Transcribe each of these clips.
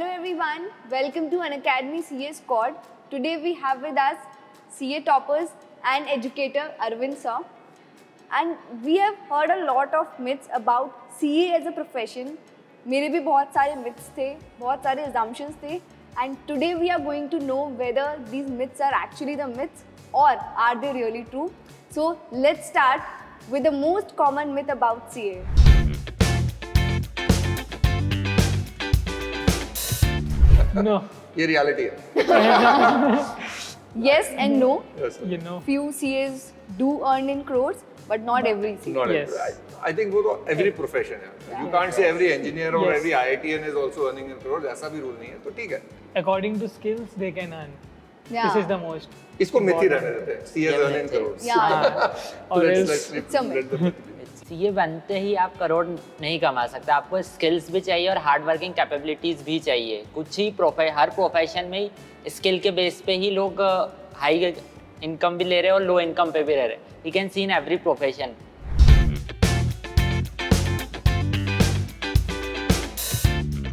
Hello everyone, welcome to Unacademy CA Squad. Today we have with us CA toppers and educator Arvind sir. And we have heard a lot of myths about CA as a profession. मेरे भी बहुत सारे myths थे, बहुत सारे assumptions थे. And today we are going to know whether these myths are actually the myths or are they really true. So let's start with the most common myth about CA. No. ये reality है. Yes and no. Yes, sir. You know. Few CAs do earn in crores, but not every CA. Not Yes. I think वो तो every profession है. You can't say every engineer or Yes. every IITian is also earning in crores. ऐसा भी rule नहीं है. तो ठीक है. According to skills, they can earn. Yeah. This is the most. इसको myth ही रहने देते हैं. CAs earn in crores. Yeah. Or Let's else, It's a myth. let the myth be. CA बनते ही आप करोड़ नहीं कमा सकते, आपको स्किल्स भी चाहिए और हार्ड वर्किंग कैपेबिलिटीज़ भी चाहिए. कुछ ही हर प्रोफेशन में ही स्किल के बेस पे ही लोग हाई इनकम भी ले रहे हैं और लो इनकम पे भी रह रहे हैं. You can see in every profession.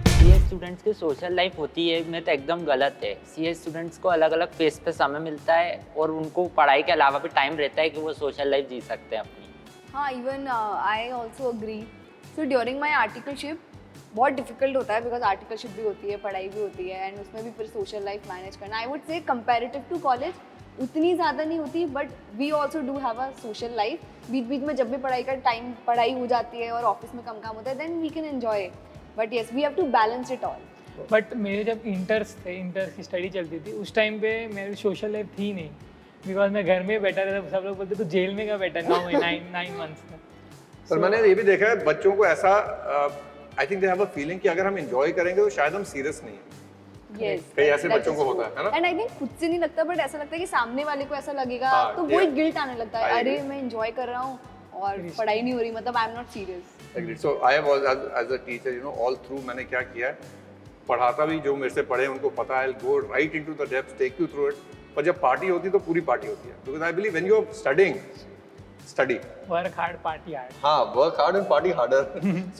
CA students की सोशल लाइफ होती है मैं तो एकदम गलत है. सीए स्टूडेंट्स को अलग अलग फेस पे समय मिलता है और उनको पढ़ाई के अलावा भी टाइम रहता है कि वो सोशल लाइफ जी सकते हैं अपनी. हाँ, even I also agree. So during my articleship बहुत डिफिकल्ट होता है बिकॉज आर्टिकलशिप भी होती है, पढ़ाई भी होती है एंड उसमें भी फिर सोशल लाइफ मैनेज करना. I would say comparative to college उतनी ज़्यादा नहीं होती, but we also do have a social life. बीच बीच में जब भी पढ़ाई का टाइम पढ़ाई हो जाती है और ऑफिस में कम काम होता है then we can enjoy. But yes we have to balance it all. But मेरे जब इंटर्स की स्टडी चलती थी उस टाइम पे मेरी सोशल लाइफ थी नहीं, बिकॉज मैं घर में बैठा रहता. सब लोग बोलते तो जेल में क्या बैठा 9 months में. पर मैंने ये भी देखा है बच्चों को ऐसा I think they have a feeling कि अगर हम एंजॉय करेंगे तो शायद हम सीरियस नहीं है. Yes, कई ऐसे बच्चों को होता है ना. एंड आई थिंक खुद से नहीं लगता बट ऐसा लगता है कि सामने वाले को ऐसा लगेगा. हाँ, तो वो yeah. एक गिल्ट आने लगता है. I अरे agree. मैं एंजॉय कर रहा हूँ और पढ़ाई नहीं हो रही, मतलब I am not serious. Agreed. So I have as a teacher, you know, all through मैंने क्या किया है, पढ़ाता भी जो मेरे से पढ़े उनको पता है. I'll go right into the depths, take you through it. पर जब पार्टी होती है तो पूरी पार्टी होती है. Because I believe when you are studying, study. Work hard party hard. हाँ, work hard and party harder.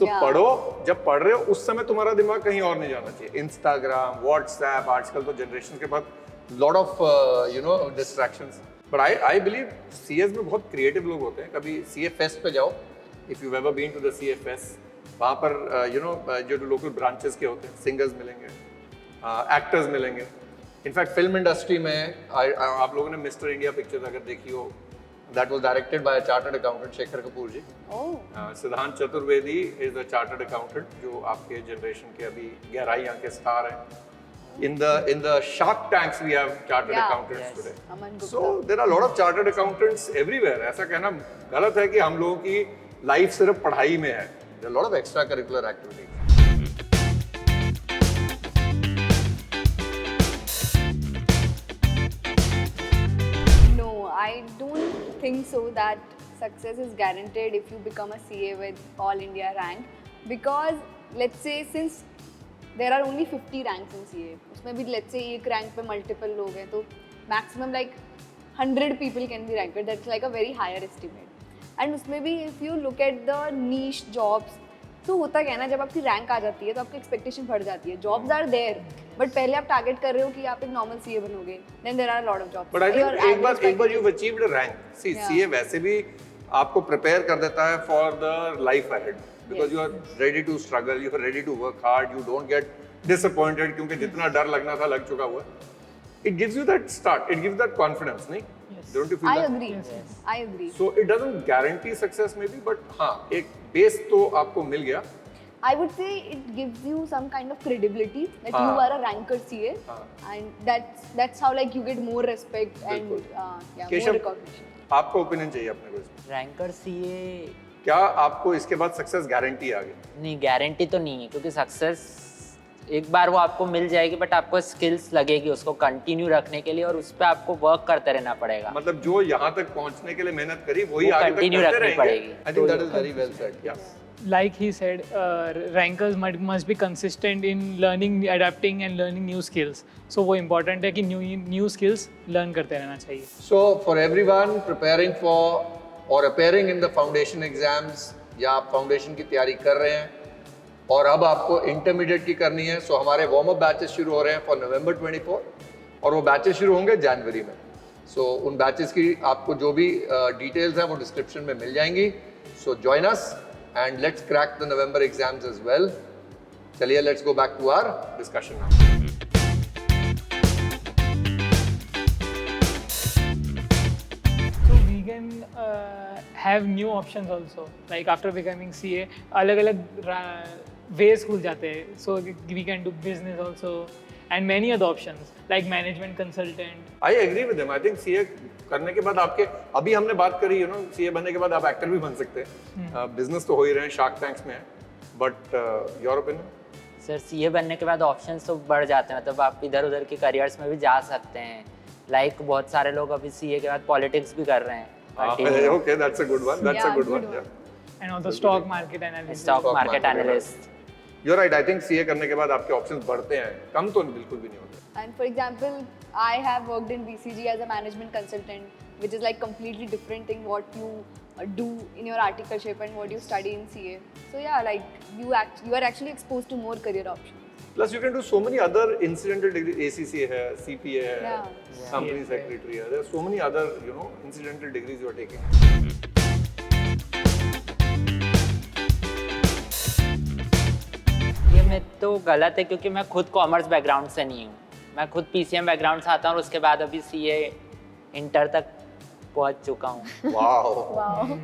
So Yeah. पढ़ो, जब पढ़ रहे हो उस समय तुम्हारा दिमाग कहीं और नहीं जाना चाहिए. Instagram, WhatsApp, आजकल तो जनरेशन के बाद lot of distractions. But I believe CS में बहुत creative लोग होते हैं. कभी CA Fest पे जाओ. If you've ever been to the CA Fest, वहाँ पर जो लोकल ब्रांचेस के होते हैं, सिंगर्स मिलेंगे, एक्टर्स मिलेंगे. इनफैक्ट फिल्म इंडस्ट्री में आप लोगों ने मिस्टर इंडिया पिक्चर अगर देखी हो, that was directed by chartered accountant Shekhar Kapur ji. Oh, Siddhant Chaturvedi is a chartered accountant जो आपके जनरेशन के अभी गहराइयाँ के स्टार हैं. In the Shark Tanks we have chartered Yeah. accountants Yes. today. Aman Gupta. So there are a lot of chartered accountants everywhere. ऐसा कहना गलत है कि हम लोगों की लाइफ सिर्फ पढ़ाई में है. There are a lot of extracurricular activities. No, I don't think so that success is guaranteed if you become a CA with All India rank. Because let's say since there are only 50 ranks in CA, उसमें भी let's say एक rank पे multiple लोग हैं तो maximum like 100 people can be ranked. That's like a very higher estimate. And उसमें भी if you look at the niche jobs, तो होता क्या है ना, जब आपकी रैंक आ जाती है तो आपकी एक्सपेक्टेशन बढ़ जाती है. जॉब्स आर देयर बट पहले आप टारगेट कर रहे हो कि आप एक नॉर्मल सीए बनोगे, then there are lot of jobs. But I think एक बार you've achieved a rank. See, Yeah. CA वैसे भी आपको prepare कर देता है for the life ahead. Because Yes. you are ready to struggle, you are ready to work hard, you don't get disappointed क्योंकि जितना डर लगना था लग चुका हुआ है. It gives you that start, it gives that confidence, नहीं? Yes. Don't you feel I that? agree. Yes. I agree. So it doesn't guarantee success maybe, but हाँ एक base तो आपको मिल गया. I would say it gives you some kind of credibility that हाँ. you are a ranker CA, हाँ. and that's how like you get more respect and बिल्कुल. yeah, more Keshav, recognition. आपका opinion चाहिए अपने को इसमें. रैंकर सीए क्या आपको इसके बाद सक्सेस गारंटी आ गई? नहीं, गारंटी तो नहीं है क्योंकि सक्सेस एक बार वो आपको मिल जाएगी बट आपको स्किल्स लगेगी उसको कंटिन्यू रखने के लिए और उस पर आपको वर्क करते रहना पड़ेगा. मतलब जो यहाँ तक पहुँचने के लिए मेहनत करी वही वो आगे तक continue करते रखनी रहेंगे. पड़ेगी. I think that is very well said. Yeah. Like he said, rankers must be consistent in learning, adapting and learning new skills. So वो important है कि new skills learn करते रहना चाहिए. So for everyone preparing for or appearing in the foundation exams या आप foundation की तैयारी कर रहे हैं, और अब आपको इंटरमीडिएट की करनी है, सो हमारे वार्म अप बैचेस शुरू हो रहे हैं फॉर नवंबर 24 और वो बैचेस शुरू होंगे जनवरी में। सो उन बैचेस की आपको जो भी डिटेल्स हैं वो डिस्क्रिप्शन में मिल जाएंगी। So join us and let's crack the November exams as well. चलिए let's go back to our discussion now. So we can have new options also. Like after becoming CA, अलग-अलग ways खुल जाते हैं. So we can do business also and many other options like management consultant. I agree with him. I think CA करने के बाद आपके अभी हमने बात करी CA बनने के बाद आप एक्टर भी बन सकते हैं, बिजनेस तो हो ही रहे हैं, शार्क टैंक्स में है, but your opinion? Sir CA बनने के बाद ऑप्शंस तो बढ़ जाते हैं, मतलब आप इधर उधर के करियर्स में भी जा सकते हैं। लाइक बहुत सारे लोग अभी CA के बाद पॉलिटिक्स भी कर रहे हैं। Okay, that's a good one. That's a good one. Yeah. And also stock market analysis. Stock market analyst. You're right. I think CA करने के बाद आपके ऑप्शंस बढ़ते हैं, कम तो बिल्कुल भी नहीं होते। And for example, I have worked in BCG as a management consultant, which is like completely different thing what you do in your articleship and what you study in CA. So yeah, like you are actually exposed to more career options. Plus you can do so many other incidental degrees. ACCA है, CPA है, Yeah. company secretary है. There are so many other incidental degrees you are taking. ये मैं तो गलत है क्योंकि मैं खुद कॉमर्स बैकग्राउंड से नहीं हूँ, मैं खुद PCM बैकग्राउंड से आता हूँ और उसके बाद अभी CA इंटर तक पहुँच चुका हूँ। Wow. Wow.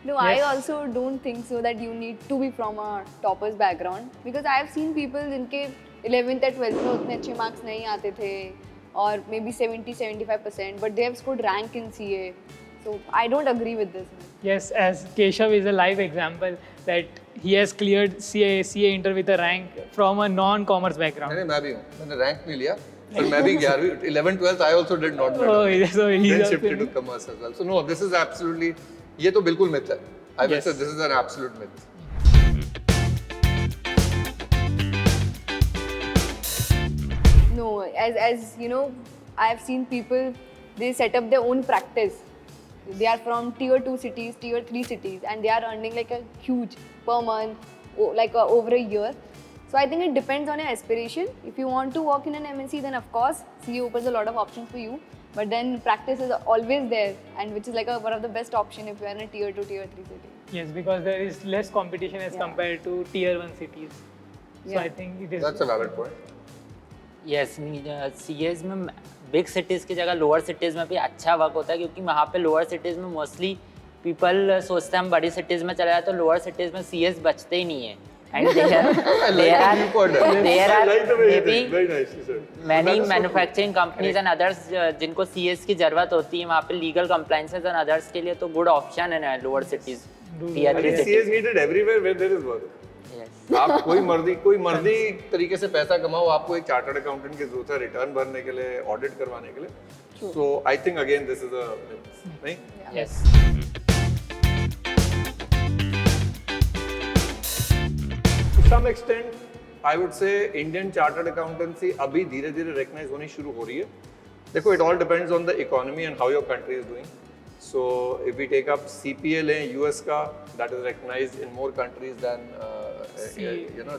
No, I also don't think so that you need to be from a topper's background because I have seen people जिनके 11th या 12th में उतने अच्छे मार्क्स नहीं आते थे और maybe 70-75%, but they have scored rank in CA. So I don't agree with this. Yes, as Keshav is a live example that he has cleared CA inter with a rank from a non-commerce background. नहीं मैं भी हूँ, मैंने rank नहीं लिया, पर मैं भी 11th 11th 12th I also did not Oh, yes, so he's then also- shifted to commerce as well. So no, this is absolutely, ये तो बिल्कुल myth है. I will Yes. say this is an absolute myth. No, as you know, I have seen people, they set up their own practice. They are from tier 2 cities, tier 3 cities, and they are earning like a huge per month, over a year. So I think it depends on your aspiration. If you want to work in an MNC, then of course CA opens a lot of options for you. But then practice is always there, and which is like one of the best option if you are in a tier 2, tier 3 city. Yes, because there is less competition as Yeah. compared to tier 1 cities. So Yeah. I think it is. That's a valid point. Yes CAs में big cities की जगह lower cities में भी अच्छा work होता है क्योंकि वहाँ पे लोअर सिटीज़ में मोस्टली पीपल सोचते हैं हम बड़ी सिटीज़ में चले जाए तो लोअर सिटीज़ में CAs बचते ही नहीं है and there are maybe Very nicely said. Many manufacturing companies and others जिनको CAs की ज़रूरत होती है वहाँ पे लीगल कंप्लाइंसेस एंड अदर्स के लिए तो गुड ऑप्शन है lower cities tier I 3 think CA is needed everywhere where there is work. आप कोई मर्जी तरीके से पैसा कमाओ, आपको एक चार्टर्ड अकाउंटेंट की जरूरत है रिटर्न भरने के लिए, ऑडिट करवाने के लिए. So I think again this is a myth. नहीं? Yes To some extent, I would say Indian chartered accountancy अभी धीरे-धीरे recognize होनी शुरू हो रही है. देखो, it all depends on the economy and how your country is doing. So if we take up CPA लें US का, that is recognized in more countries than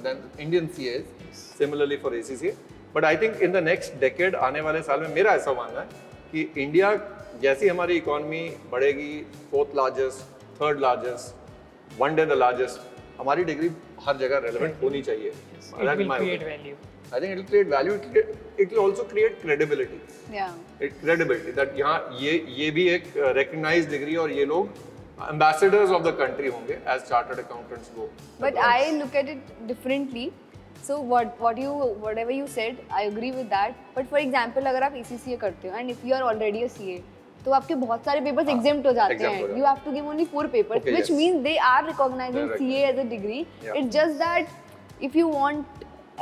than Indian CAs. Similarly for ACCA. But I think in the next decade आने वाले साल में मेरा ऐसा मानना है कि इंडिया जैसी हमारी इकोनॉमी बढ़ेगी, 4th largest, 3rd largest, one day the largest, हमारी डिग्री हर जगह relevant होनी चाहिए. It That's will my create opinion. value. I think it will create value. It will also create credibility. Yeah. Credibility that यहाँ ये भी एक recognized degree और ये लोग ambassadors of the country होंगे as chartered accountants go. But I look at it differently. So whatever you said, I agree with that. But for example, अगर आप ACCA करते हो and if you are already a CA, तो आपके बहुत सारे papers exempt हो जाते exempt हो हैं. जाते You have to give only 4 papers, Okay, which yes. means they are recognizing They're CA as a degree. Yeah. It's just that if you want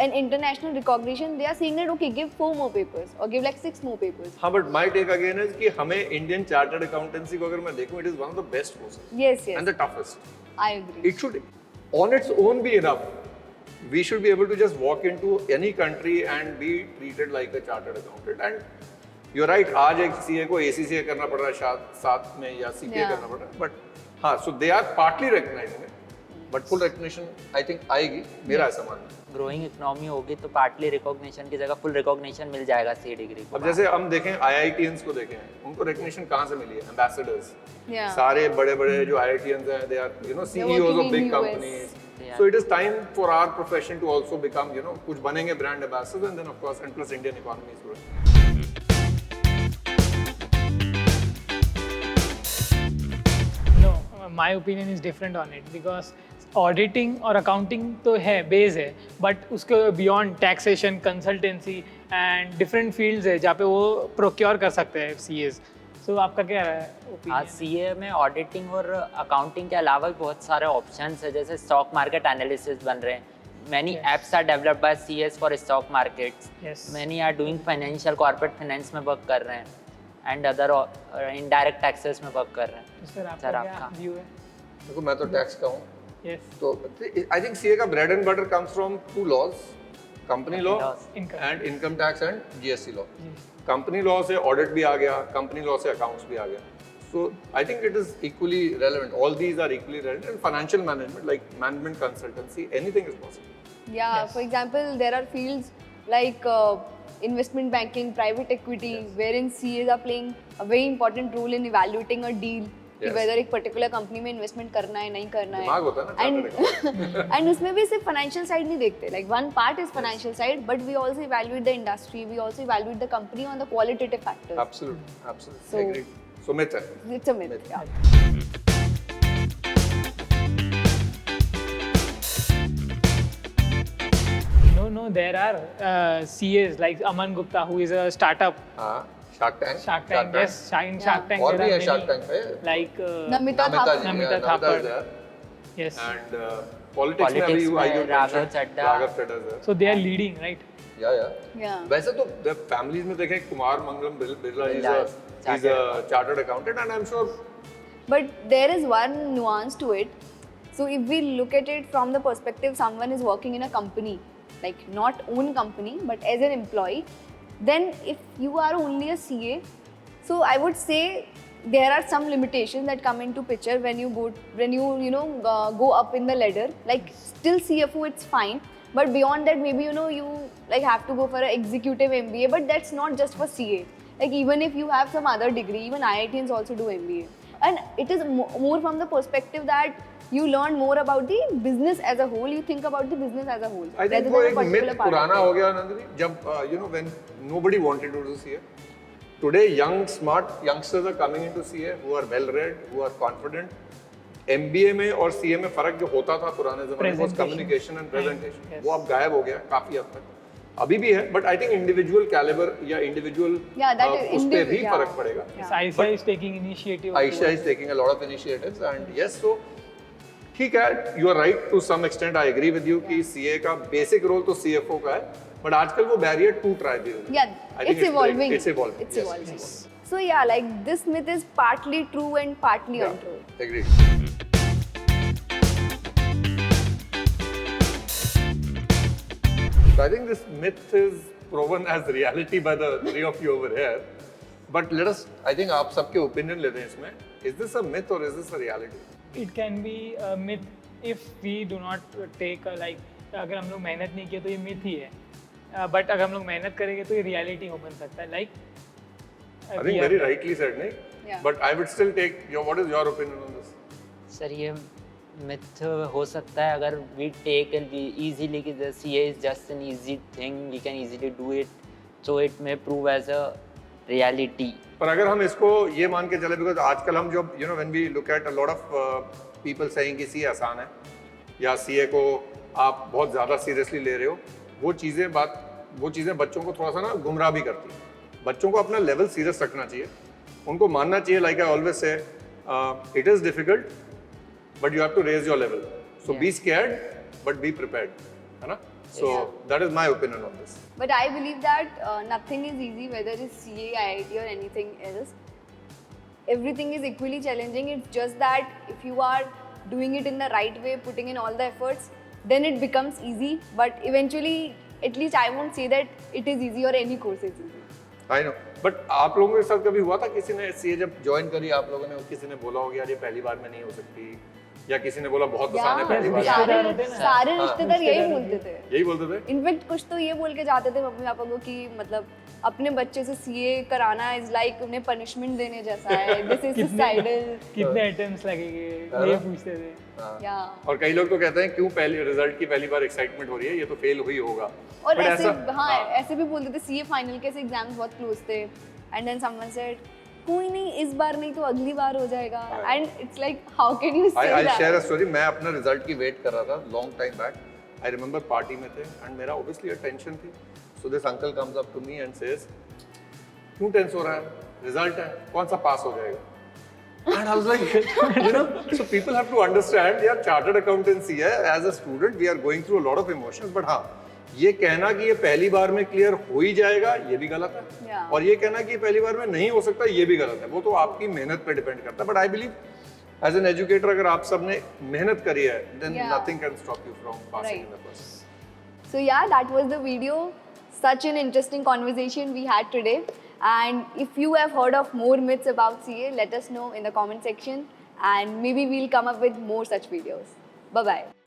an international recognition, they are saying that okay, give 4 more papers or give like 6 more papers. हाँ, but my take again is कि हमें Indian chartered accountancy को अगर मैं देखूँ, it is one of the best courses Yes, and the toughest. I agree. It should on its own be enough. We should be able to just walk into any country and be treated like a chartered accountant. And you're right, आज एक CA को ACCA करना पड़ रहा है साथ में या CPA Yeah. करना पड़ रहा है. But हाँ, so they are partly recognizing it. But full recognition I think आएगी, मेरा ऐसा मानना है। ग्रोइंग इकोनॉमी होगी तो पार्टली रिकॉग्निशन की जगह फुल रिकॉग्निशन मिल जाएगा सी डिग्री को। अब जैसे हम देखें IITians को देखें, उनको रिकॉग्निशन कहाँ से मिली है? एम्बेसडर्स। Yeah. सारे बड़े-बड़े जो IITians हैं, they are CEOs working of in big US. companies. Yeah. So it is time for our profession to also become कुछ बनेंगे brand ambassadors, and then of course and plus Indian economy is growing. No, my opinion is different on it because auditing और accounting तो है base है, but उसके beyond taxation, consultancy and different fields है जहाँ पे वो प्रोक्योर कर सकते हैं CAs। सो आपका क्या है आज ओपिनियन? CA में ऑडिटिंग और अकाउंटिंग के अलावा भी बहुत सारे ऑप्शंस है, जैसे स्टॉक मार्केट एनालिसिस बन रहे हैं। Many Yes. Apps are developed by CAs for stock markets. Yes. Many are doing financial corporate finance में वर्क कर रहे हैं एंड अदर इनडायरेक्ट टैक्सेस में वर्क कर रहे हैं। सर आपका सर, क्या आपका? व्यू है? देखो मैं तो टैक्स का हूँ, यस, तो आई थिंक CA का bread and butter comes from 2 laws, company law laws. Income. And income tax and GST law. जी। कंपनी लॉ से ऑडिट भी आ गया, कंपनी लॉ से अकाउंट्स भी आ गया। So I think it is equally relevant, all these are equally relevant, and financial management like management consultancy, anything is possible. Yeah, Yes. for example, there are fields like investment banking, private equity, wherein CAs are playing a very important role in evaluating a deal. कि Yes. whether एक particular company में investment करना है नहीं करना दिमाग होता है ना है एंड उसमें भी सिर्फ फाइनेंशियल साइड नहीं देखते, like one part is financial side, but we also evaluate the industry, we also evaluate the company on the qualitative factors. Absolutely, absolutely So- agree. So myth है। It's a myth, yeah. No, there are CAs like Aman Gupta, who is a startup. हाँ, shark tank, Shark Tank, yes, Shark Tank. और there भी are है shark many, tank पे। like Namita Thapar. Namita Thapar. yes. And politics में Politics अभी में आई Raghav Chadha. Raghav Chadha sir. So they are leading, right? या Yeah. वैसे तो जब फैमिलीज में देखें, Kumar Mangalam Birla is Birla, a chartered accountant, and I am sure But there is one nuance to it. So if we look at it from the perspective someone is working in a company, like not own company, but as an employee, then if you are only a CA, so I would say there are some limitations that come into picture when you go up in the ladder. Like still CFO, it's fine. But beyond that, maybe you like have to go for an executive MBA, but that's not just for CA. Like even if you have some other degree, even IITians also do MBA. And it is more from the perspective that you learn more about the business as a whole. You think about the business as a whole. I think rather वो than a एक particular myth part of पुराना it. हो गया नंदनी, जब when nobody wanted to do CA. Today young smart youngsters are coming into CA who are well read, who are confident. MBA में और CA में फर्क जो होता था पुराने जमाने में, Presentation. Communication and presentation, Yes. वो अब गायब हो गया काफी हद तक। अभी भी है, but I think individual calibre या इंडिविजुअल Yeah, that is उस पे भी yeah. फर्क पड़ेगा। Yes, Aisha is taking initiative. Aisha is taking a lot of initiatives, and yes, so ठीक है, you are right to some extent. I agree with you कि CA का basic role तो CFO का है, but आजकल वो barrier टूट रहा है धीरे-धीरे। Yeah, I think it's evolving. It's evolving. It's Yes, evolving. it's So yeah, like this myth is partly true and partly untrue. evolving. Agreed. So I think this myth is proven as reality by the three of you over here. But let us, I think आप सबके opinion लेते हैं इसमें. Is this a myth or is this a reality? It can be a myth if we do not take a like अगर हम लोग मेहनत नहीं किए तो ये myth ही है, बट अगर हम लोग मेहनत करेंगे तो ये reality हो बन सकता है, like I think very rightly said, नहीं? Yeah. But I would still take your, what is your opinion on this? Sir ये मिथ हो सकता है अगर वी टेक इजीली कि CA is just an easy thing, we can easily do it, so it may prove as a reality. पर अगर हम इसको ये मान के चले, बिकॉज आजकल हम जब when we look at a lot of people saying कि CA आसान है या CA को आप बहुत ज़्यादा सीरियसली ले रहे हो, वो चीज़ें बच्चों को थोड़ा सा ना गुमराह भी करती हैं। बच्चों को अपना लेवल सीरियस रखना चाहिए, उनको मानना चाहिए, like I always say it is difficult but you have to raise your level, so be scared but be prepared, है ना? So that is my opinion on this. But I believe that nothing is easy, whether it's CA, IIT or anything else. Everything is equally challenging. It's just that if you are doing it in the right way, putting in all the efforts, then it becomes easy. But eventually, at least I won't say that it is easy or any course is easy. I know, but आप लोगों के साथ कभी हुआ था किसी ने CA जब ज्वाइन करी, आप लोगों ने किसी ने बोला होगा यार ये पहली बार में नहीं हो सकती, या किसी ने बोला बहुत या, आसान है पहली बार रिश्तेदार सारे होते हैं ना। सारे हाँ। रिश्तेदार यही रिश्तेदार बोलते थे। यही बोलते थे इनफैक्ट कुछ तो ये बोल के जाते थे मम्मी पापा को कि मतलब अपने बच्चे से सीए कराना इज लाइक उन्हें पनिशमेंट देने जैसा है, दिस इज सुसाइडल। कितने अटेम्प्ट्स लगेंगे हाँ। ये पूछते थे। हाँ। या और कई लोग तो कहते हैं क्यों पहली रिजल्ट की पहली बार एक्साइटमेंट हो रही है, ये तो फेल हुई होगा। और But ऐसे हाँ। ऐसे भी बोलते थे सीए फाइनल के एग्जाम्स बहुत क्लोज थे एंड देन समवन सेड कोई नहीं इस बार नहीं तो अगली बार हो जाएगा हाँ। And it's like how can you say I share a that. Story. मैं अपना रिजल्ट की वेट कर रहा था long time back. I remember party में थे एंड मेरा ऑब्वियसली टेंशन थी। So this uncle comes up to me and says क्यों टेंस हो रहा है, रिजल्ट है, कौन सा पास हो जाएगा। And I was like, you know, so people have to understand, यार chartered accountancy है, as a student we are going through a lot of emotions, but हाँ, ये कहना कि ये पहली बार में क्लियर हो ही जाएगा, ये भी गलत है। Yeah. और ये कहना कि ये पहली बार में नहीं हो सकता, ये भी गलत है। वो तो आपकी मेहनत पे डिपेंड करता है। But I believe as an educator अगर आप सबने मेहनत करी है, then Yeah. nothing can stop you from passing Right. in the first. So yeah, that was the video. Such an interesting conversation we had today. And if you have heard of more myths about CA, let us know in the comment section and maybe we'll come up with more such videos. Bye bye.